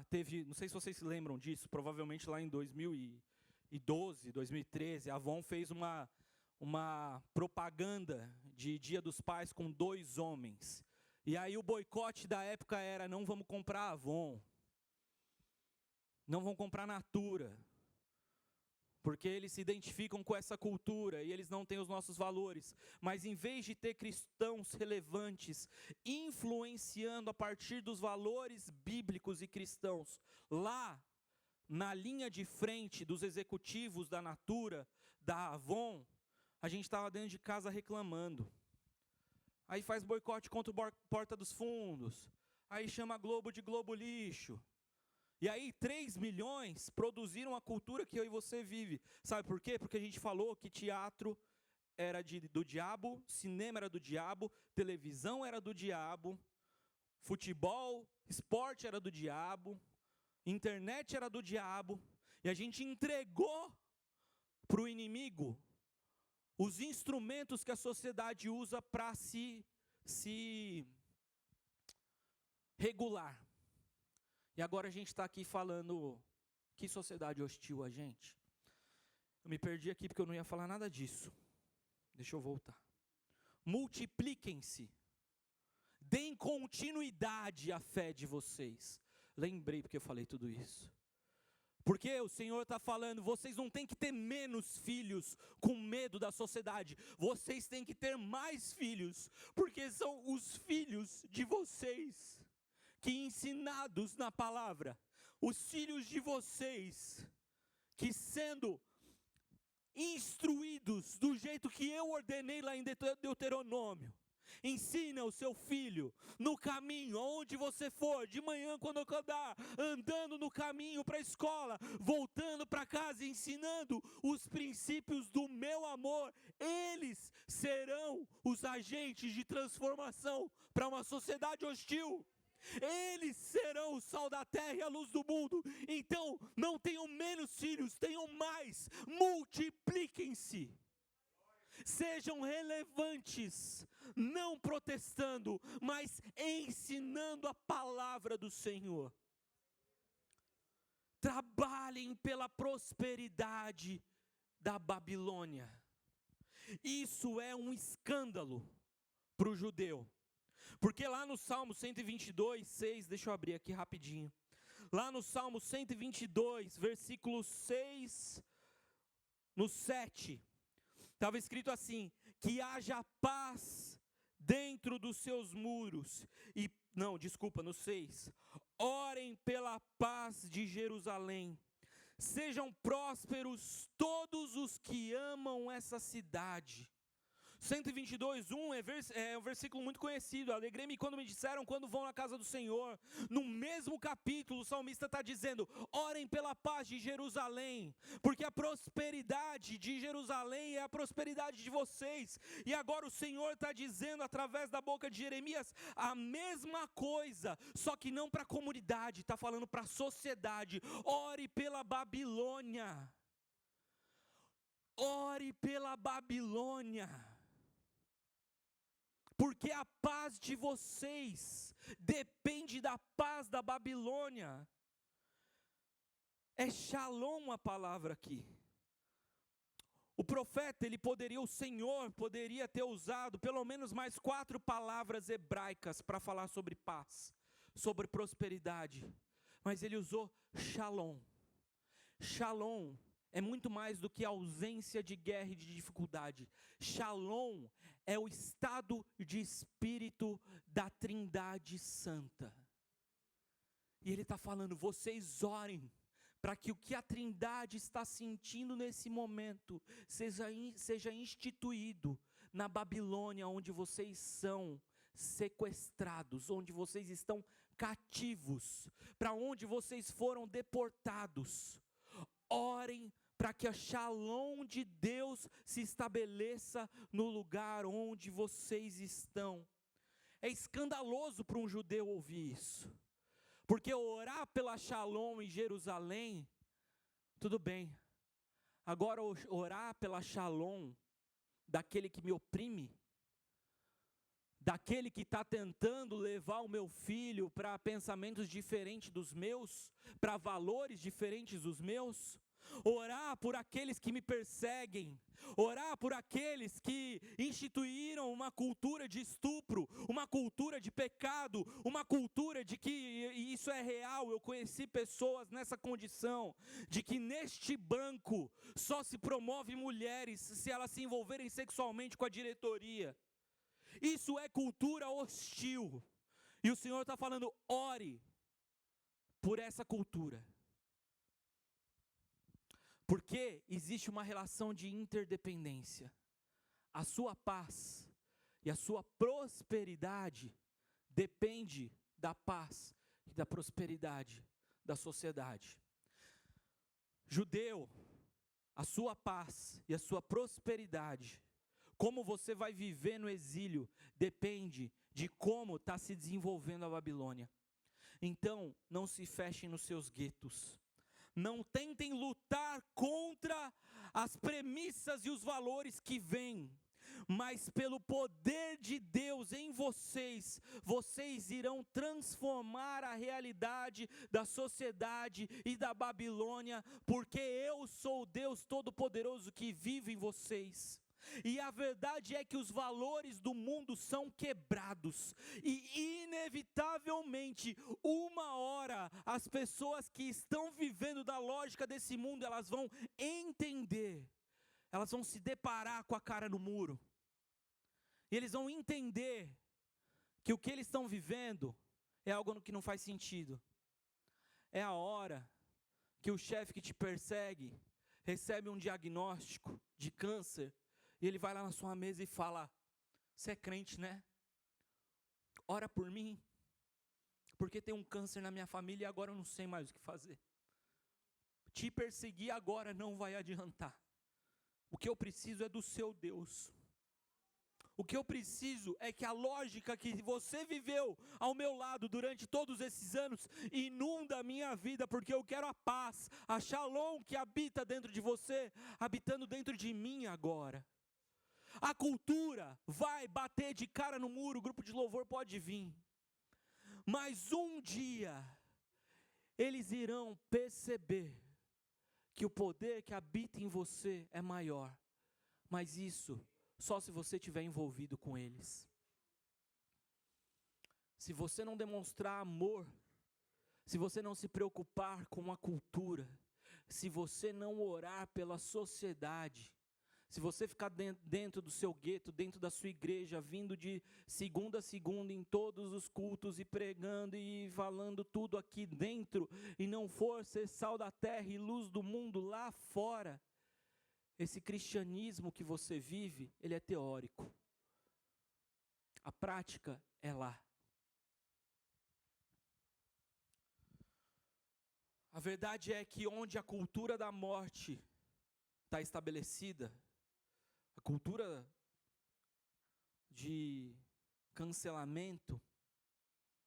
teve, não sei se vocês se lembram disso, provavelmente lá em 2012, 2013, a Avon fez uma propaganda de Dia dos Pais com 2 homens. E aí o boicote da época era: não vamos comprar Avon, não vão comprar Natura, porque eles se identificam com essa cultura e eles não têm os nossos valores. Mas em vez de ter cristãos relevantes, influenciando a partir dos valores bíblicos e cristãos, lá na linha de frente dos executivos da Natura, da Avon, a gente estava dentro de casa reclamando. Aí faz boicote contra o Porta dos Fundos, aí chama a Globo de Globo Lixo. E aí 3 milhões produziram a cultura que eu e você vive. Sabe por quê? Porque a gente falou que teatro era do diabo, cinema era do diabo, televisão era do diabo, futebol, esporte era do diabo, internet era do diabo. E a gente entregou para o inimigo os instrumentos que a sociedade usa para se regular. E agora a gente está aqui falando, que sociedade hostil a gente. Eu me perdi aqui porque eu não ia falar nada disso. Deixa eu voltar. Multipliquem-se. Deem continuidade à fé de vocês. Lembrei porque eu falei tudo isso. Porque o Senhor está falando, vocês não têm que ter menos filhos com medo da sociedade. Vocês têm que ter mais filhos, porque são os filhos de vocês que, ensinados na palavra, os filhos de vocês, que sendo instruídos do jeito que eu ordenei lá em Deuteronômio, ensina o seu filho no caminho, aonde você for, de manhã quando acordar, andando no caminho para a escola, voltando para casa, ensinando os princípios do meu amor. Eles serão os agentes de transformação para uma sociedade hostil. Eles serão o sal da terra e a luz do mundo. Então não tenham menos filhos, tenham mais. Multipliquem-se. Sejam relevantes, não protestando, mas ensinando a palavra do Senhor. Trabalhem pela prosperidade da Babilônia. Isso é um escândalo para o judeu. Porque lá no Salmo 122, 6, deixa eu abrir aqui rapidinho. Lá no Salmo 122, versículo 6, no 7, estava escrito assim: que haja paz dentro dos seus muros. No 6. Orem pela paz de Jerusalém. Sejam prósperos todos os que amam essa cidade. 122:1 é um versículo muito conhecido. Alegrei-me quando me disseram, quando vão na casa do Senhor. No mesmo capítulo, o salmista está dizendo: orem pela paz de Jerusalém, porque a prosperidade de Jerusalém é a prosperidade de vocês. E agora o Senhor está dizendo através da boca de Jeremias a mesma coisa, só que não para a comunidade, está falando para a sociedade. Ore pela Babilônia. Ore pela Babilônia. Porque a paz de vocês depende da paz da Babilônia. É shalom a palavra aqui. O profeta, o Senhor poderia ter usado pelo menos mais 4 palavras hebraicas para falar sobre paz, sobre prosperidade. Mas ele usou shalom. Shalom é muito mais do que ausência de guerra e de dificuldade. Shalom é o estado de espírito da Trindade Santa. E ele está falando, vocês orem para que o que a Trindade está sentindo nesse momento seja instituído na Babilônia, onde vocês são sequestrados, onde vocês estão cativos, para onde vocês foram deportados. Orem para que a shalom de Deus se estabeleça no lugar onde vocês estão. É escandaloso para um judeu ouvir isso, porque orar pela shalom em Jerusalém Tudo bem. Agora orar pela shalom daquele que me oprime, daquele que está tentando levar o meu filho para pensamentos diferentes dos meus, para valores diferentes dos meus, orar por aqueles que me perseguem, orar por aqueles que instituíram uma cultura de estupro, uma cultura de pecado, uma cultura de que isso é real. Eu conheci pessoas nessa condição, de que neste banco só se promove mulheres se elas se envolverem sexualmente com a diretoria. Isso é cultura hostil, e o Senhor está falando: ore por essa cultura, porque existe uma relação de interdependência. A sua paz e a sua prosperidade depende da paz e da prosperidade da sociedade. Judeu, a sua paz e a sua prosperidade, como você vai viver no exílio, depende de como está se desenvolvendo a Babilônia. Então, não se fechem nos seus guetos. Não tentem lutar contra as premissas e os valores que vêm, mas pelo poder de Deus em vocês, vocês irão transformar a realidade da sociedade e da Babilônia, porque eu sou o Deus Todo-Poderoso que vive em vocês. E a verdade é que os valores do mundo são quebrados, e inevitavelmente, uma hora, as pessoas que estão vivendo da lógica desse mundo, elas vão entender, elas vão se deparar com a cara no muro, e eles vão entender que o que eles estão vivendo é algo que não faz sentido. É a hora que o chefe que te persegue recebe um diagnóstico de câncer, e ele vai lá na sua mesa e fala: você é crente, né? Ora por mim, porque tem um câncer na minha família e agora eu não sei mais o que fazer. Te perseguir agora não vai adiantar. O que eu preciso é do seu Deus. O que eu preciso é que a lógica que você viveu ao meu lado durante todos esses anos inunda a minha vida, porque eu quero a paz, a shalom que habita dentro de você, habitando dentro de mim agora. A cultura vai bater de cara no muro, o grupo de louvor pode vir, mas um dia eles irão perceber que o poder que habita em você é maior, mas isso só se você estiver envolvido com eles. Se você não demonstrar amor, se você não se preocupar com a cultura, se você não orar pela sociedade, se você ficar dentro do seu gueto, dentro da sua igreja, vindo de segunda a segunda em todos os cultos e pregando e falando tudo aqui dentro, e não for ser sal da terra e luz do mundo lá fora, esse cristianismo que você vive, ele é teórico. A prática é lá. A verdade é que onde a cultura da morte está estabelecida, a cultura de cancelamento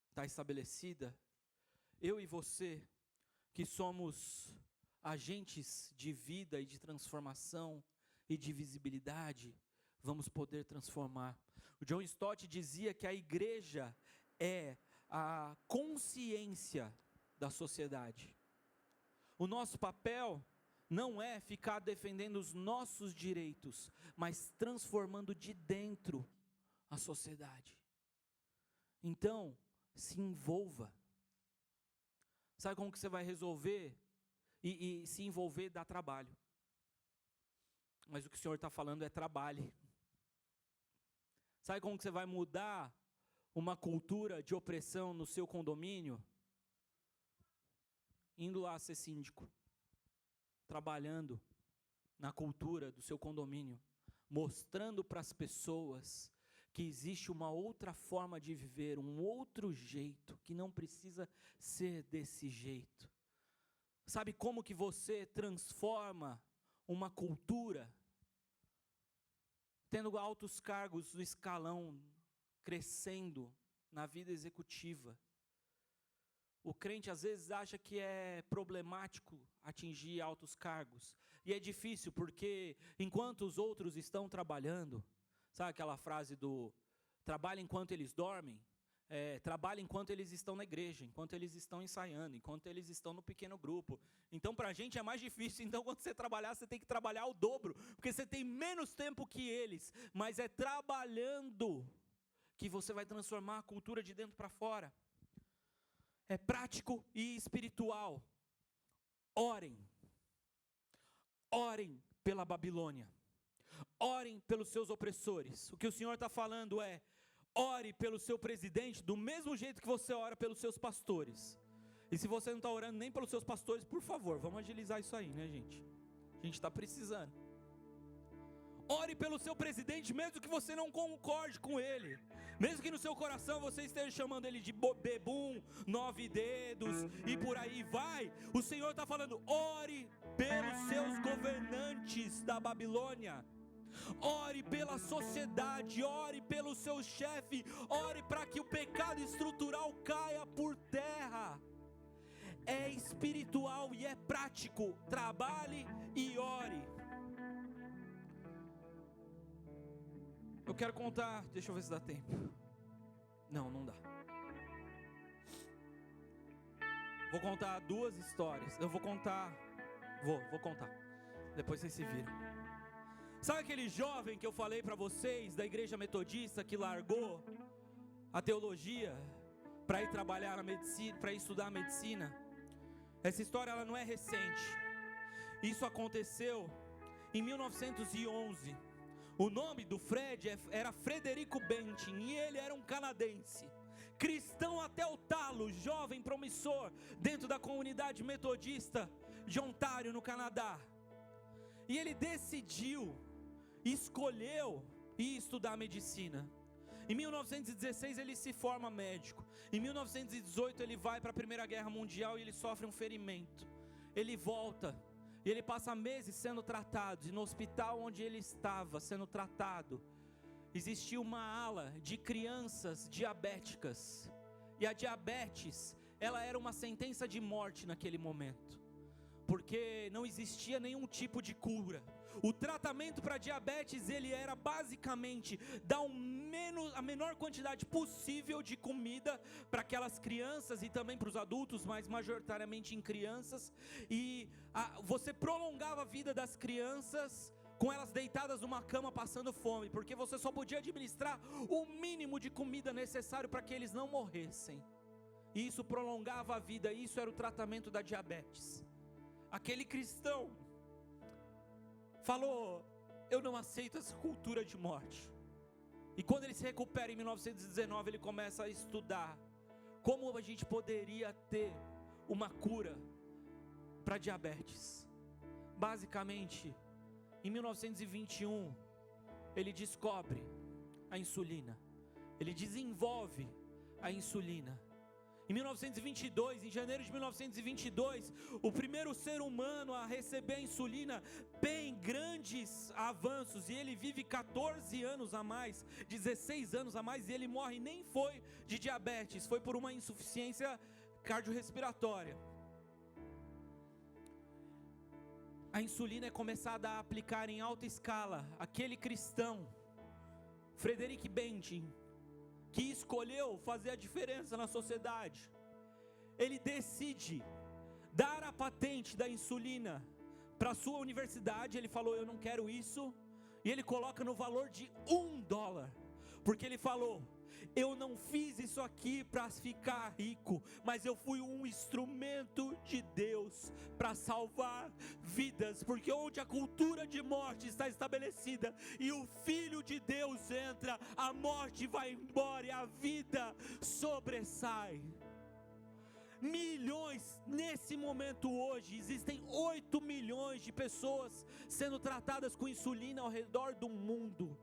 está estabelecida, eu e você, que somos agentes de vida e de transformação e de visibilidade, vamos poder transformar. O John Stott dizia que a igreja é a consciência da sociedade. O nosso papel não é ficar defendendo os nossos direitos, mas transformando de dentro a sociedade. Então, se envolva. Sabe como que você vai resolver? E se envolver dá trabalho. Mas o que o Senhor está falando é trabalhe. Sabe como que você vai mudar uma cultura de opressão no seu condomínio? Indo lá ser síndico. Trabalhando na cultura do seu condomínio, mostrando para as pessoas que existe uma outra forma de viver, um outro jeito, que não precisa ser desse jeito. Sabe como que você transforma uma cultura? Tendo altos cargos no escalão, crescendo na vida executiva. O crente às vezes acha que é problemático atingir altos cargos. E é difícil porque enquanto os outros estão trabalhando, sabe aquela frase do trabalha enquanto eles dormem? Trabalha enquanto eles estão na igreja, enquanto eles estão ensaiando, enquanto eles estão no pequeno grupo. Então para a gente é mais difícil, então quando você trabalhar, você tem que trabalhar o dobro, porque você tem menos tempo que eles, mas é trabalhando que você vai transformar a cultura de dentro para fora. É prático e espiritual. Orem pela Babilônia, orem pelos seus opressores. O que o Senhor está falando é, ore pelo seu presidente do mesmo jeito que você ora pelos seus pastores. E se você não está orando nem pelos seus pastores, por favor, vamos agilizar isso aí, né, gente? A gente está precisando. Ore pelo seu presidente, mesmo que você não concorde com ele. Mesmo que no seu coração você esteja chamando ele de bebum, 9 dedos e por aí vai. O Senhor está falando, ore pelos seus governantes da Babilônia. Ore pela sociedade, ore pelo seu chefe, ore para que o pecado estrutural caia por terra. É espiritual e é prático. Trabalhe e ore. Eu quero contar, deixa eu ver se dá tempo. Não dá. Vou contar 2 histórias. Vou contar. Depois vocês se viram. Sabe aquele jovem que eu falei para vocês da igreja metodista que largou a teologia para ir trabalhar na medicina, para estudar medicina? Essa história ela não é recente. Isso aconteceu em 1911. O nome do Fred era Frederico Bentin e ele era um canadense, cristão até o talo, jovem promissor dentro da comunidade metodista de Ontário, no Canadá. E ele escolheu ir estudar medicina. Em 1916 ele se forma médico. Em 1918 ele vai para a Primeira Guerra Mundial e ele sofre um ferimento. Ele volta e ele passa meses sendo tratado. E no hospital onde ele estava sendo tratado, existia uma ala de crianças diabéticas. E a diabetes, ela era uma sentença de morte naquele momento, porque não existia nenhum tipo de cura. O tratamento para diabetes, ele era basicamente dar a menor quantidade possível de comida para aquelas crianças e também para os adultos, mas majoritariamente em crianças. E você prolongava a vida das crianças com elas deitadas numa cama passando fome, porque você só podia administrar o mínimo de comida necessário para que eles não morressem. E isso prolongava a vida, isso era o tratamento da diabetes. Aquele cristão falou, eu não aceito essa cultura de morte. E quando ele se recupera em 1919, ele começa a estudar como a gente poderia ter uma cura para diabetes. Basicamente, em 1921, ele descobre a insulina. Ele desenvolve a insulina. Em 1922, em janeiro de 1922, o primeiro ser humano a receber a insulina tem grandes avanços, e ele vive 14 anos a mais, 16 anos a mais, e ele morre, nem foi de diabetes, foi por uma insuficiência cardiorrespiratória. A insulina é começada a aplicar em alta escala. Aquele cristão, Frederic Bentin, que escolheu fazer a diferença na sociedade, ele decide dar a patente da insulina para a sua universidade. Ele falou, eu não quero isso, e ele coloca no valor de $1, porque ele falou, eu não fiz isso aqui para ficar rico, mas eu fui um instrumento de Deus para salvar vidas, porque onde a cultura de morte está estabelecida e o Filho de Deus entra, a morte vai embora e a vida sobressai. Milhões, nesse momento hoje, existem 8 milhões de pessoas sendo tratadas com insulina ao redor do mundo.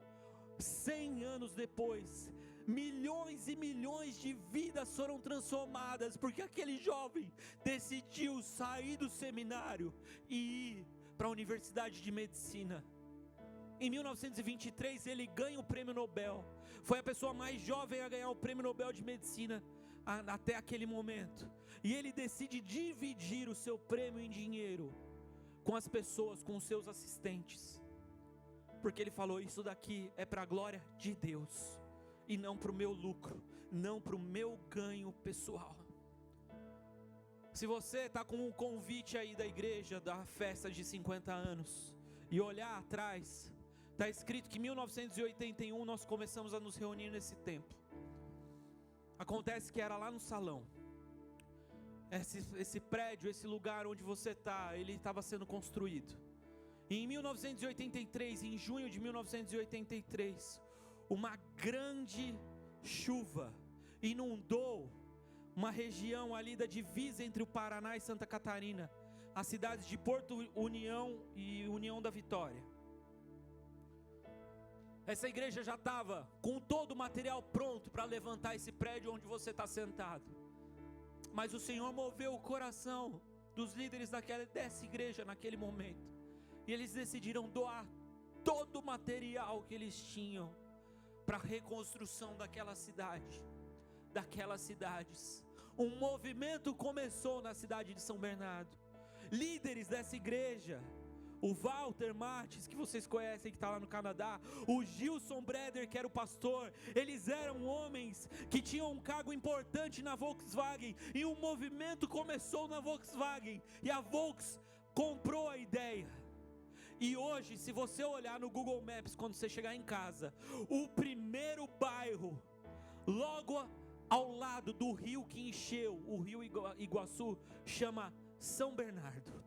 100 anos depois, milhões e milhões de vidas foram transformadas, porque aquele jovem decidiu sair do seminário e ir para a Universidade de Medicina. Em 1923 ele ganha o prêmio Nobel, foi a pessoa mais jovem a ganhar o prêmio Nobel de Medicina. até aquele momento. E ele decide dividir o seu prêmio em dinheiro com as pessoas, com os seus assistentes. Porque ele falou: isso daqui é para a glória de Deus, e não para o meu lucro, não para o meu ganho pessoal. Se você está com um convite aí da igreja, da festa de 50 anos, e olhar atrás, está escrito que em 1981 nós começamos a nos reunir nesse templo. Acontece que era lá no salão. Esse prédio, esse lugar onde você está, ele estava sendo construído. E em 1983, em junho de 1983, uma grande chuva inundou uma região ali da divisa entre o Paraná e Santa Catarina, as cidades de Porto União e União da Vitória. Essa igreja já estava com todo o material pronto para levantar esse prédio onde você está sentado. Mas o Senhor moveu o coração dos líderes dessa igreja naquele momento. E eles decidiram doar todo o material que eles tinham para a reconstrução daquela cidade, daquelas cidades. Um movimento começou na cidade de São Bernardo. Líderes dessa igreja, o Walter Mates, que vocês conhecem, que está lá no Canadá, o Gilson Breder, que era o pastor, eles eram homens que tinham um cargo importante na Volkswagen, e um movimento começou na Volkswagen, e a Volks comprou a ideia. E hoje, se você olhar no Google Maps, quando você chegar em casa, o primeiro bairro, logo ao lado do rio que encheu, o rio Iguaçu, chama São Bernardo.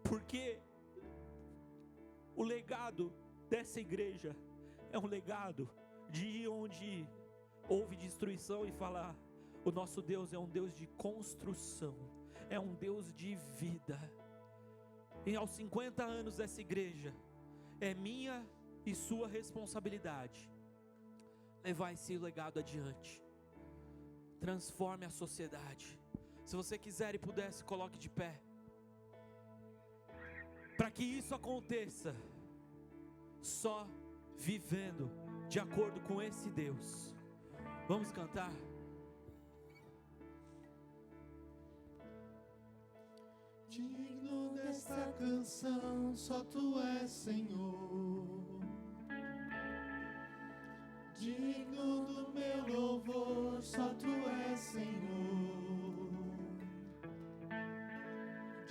Porque o legado dessa igreja é um legado de ir onde houve destruição e falar: o nosso Deus é um Deus de construção, é um Deus de vida. E aos 50 anos dessa igreja, é minha e sua responsabilidade levar esse legado adiante. Transforme a sociedade. Se você quiser e puder, se coloque de pé. Para que isso aconteça, só vivendo de acordo com esse Deus. Vamos cantar? Digno desta canção, só Tu és, Senhor. Digno do meu louvor, só Tu és, Senhor.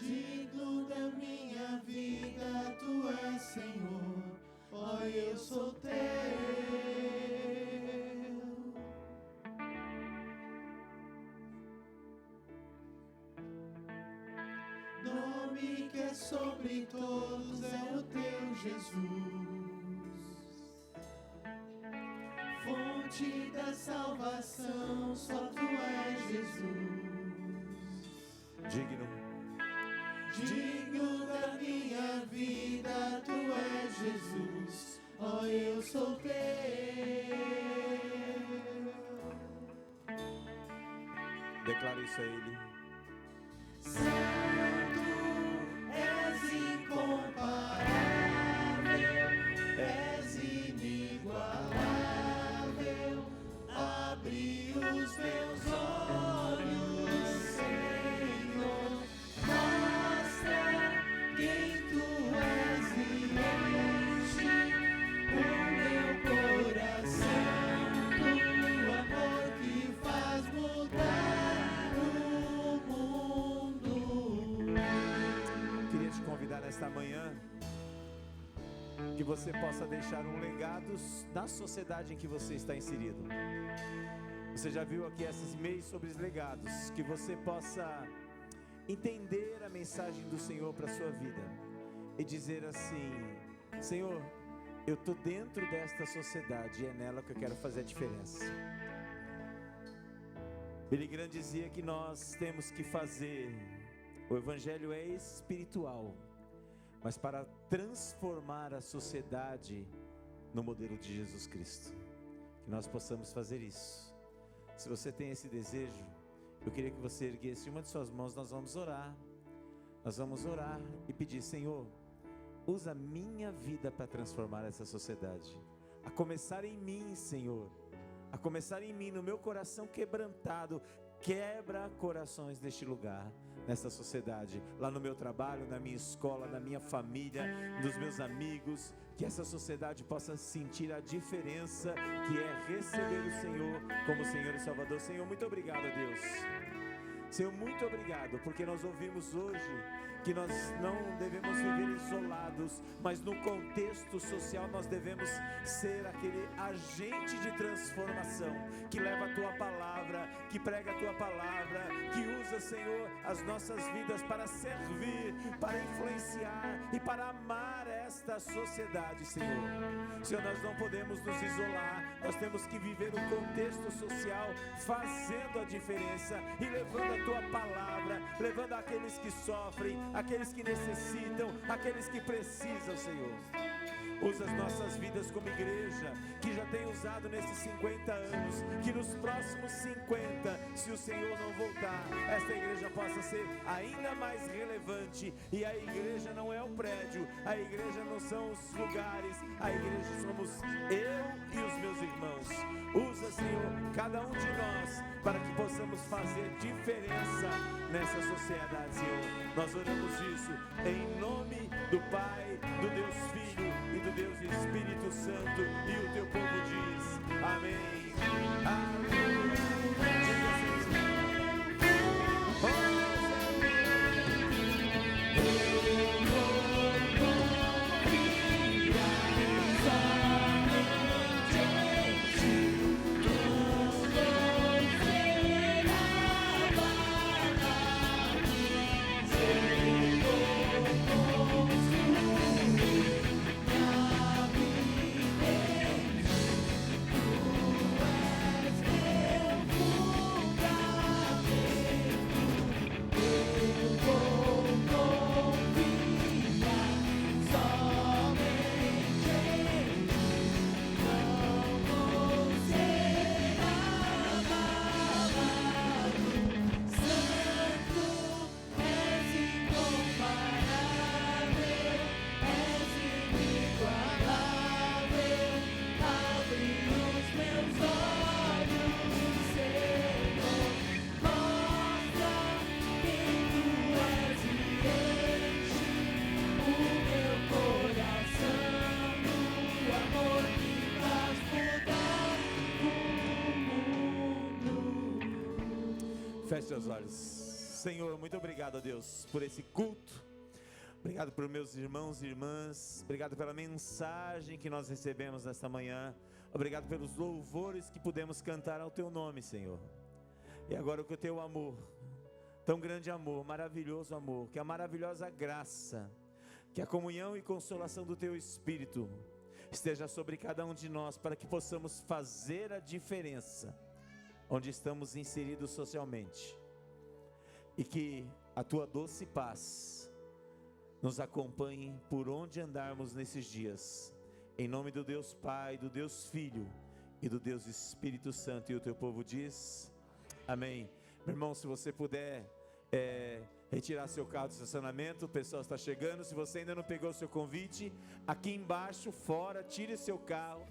Digno da minha vida, Tu és, Senhor. Ó, eu sou Teu. Nome que é sobre todos é o Teu, Jesus. Fonte da salvação, só Tu és, Jesus. Digno da minha vida, Tu és, Jesus. Ó, eu sou Teu. Declara isso a Ele. Santo, és incomparável, és inigualável. Abre os meus olhos, Senhor. Mostra quem Tu és e enche o meu coração do amor que faz mudar o mundo. Queria te convidar nesta manhã que você possa deixar um legado na sociedade em que você está inserido. Você já viu aqui esses e-mails sobre os legados, que você possa entender a mensagem do Senhor para a sua vida e dizer assim: Senhor, eu estou dentro desta sociedade e é nela que eu quero fazer a diferença. Billy Graham dizia que nós temos que fazer, o evangelho é espiritual, mas para transformar a sociedade no modelo de Jesus Cristo, que nós possamos fazer isso. Se você tem esse desejo, eu queria que você erguesse uma de suas mãos. Nós vamos orar e pedir: Senhor, usa a minha vida para transformar essa sociedade, a começar em mim, Senhor, a começar em mim, no meu coração quebrantado. Quebra corações neste lugar, nessa sociedade, lá no meu trabalho, na minha escola, na minha família, dos meus amigos. Que essa sociedade possa sentir a diferença que é receber o Senhor como Senhor e Salvador. Senhor, muito obrigado a Deus. Senhor, muito obrigado, porque nós ouvimos hoje que nós não devemos viver isolados, mas no contexto social nós devemos ser aquele agente de transformação, que leva a Tua palavra, que prega a Tua palavra, que usa, Senhor, as nossas vidas para servir, para influenciar e para amar esta sociedade, Senhor. Senhor, nós não podemos nos isolar, nós temos que viver o contexto social, fazendo a diferença e levando a Tua palavra, levando aqueles que sofrem, aqueles que necessitam, aqueles que precisam, Senhor. Usa as nossas vidas como igreja, que já tem usado nesses 50 anos, que nos próximos 50, se o Senhor não voltar, esta igreja possa ser ainda mais relevante. E a igreja não é um prédio, a igreja não são os lugares, a igreja somos eu e os meus irmãos. Usa, Senhor, cada um de nós, para que possamos fazer diferença nessa sociedade, Senhor. Nós oramos isso em nome do Pai, do Deus Filho e do Deus Espírito Santo, e o Teu povo diz amém. Aleluia. Feche seus olhos. Senhor, muito obrigado a Deus por esse culto. Obrigado por meus irmãos e irmãs. Obrigado pela mensagem que nós recebemos nesta manhã. Obrigado pelos louvores que pudemos cantar ao Teu nome, Senhor. E agora que o Teu amor, tão grande amor, maravilhoso amor, que a maravilhosa graça, que a comunhão e consolação do Teu Espírito esteja sobre cada um de nós, para que possamos fazer a diferença onde estamos inseridos socialmente, e que a Tua doce paz nos acompanhe por onde andarmos nesses dias, em nome do Deus Pai, do Deus Filho e do Deus Espírito Santo. E o Teu povo diz amém. Meu irmão, se você puder retirar seu carro do estacionamento, o pessoal está chegando. Se você ainda não pegou o seu convite, aqui embaixo, fora, tire seu carro.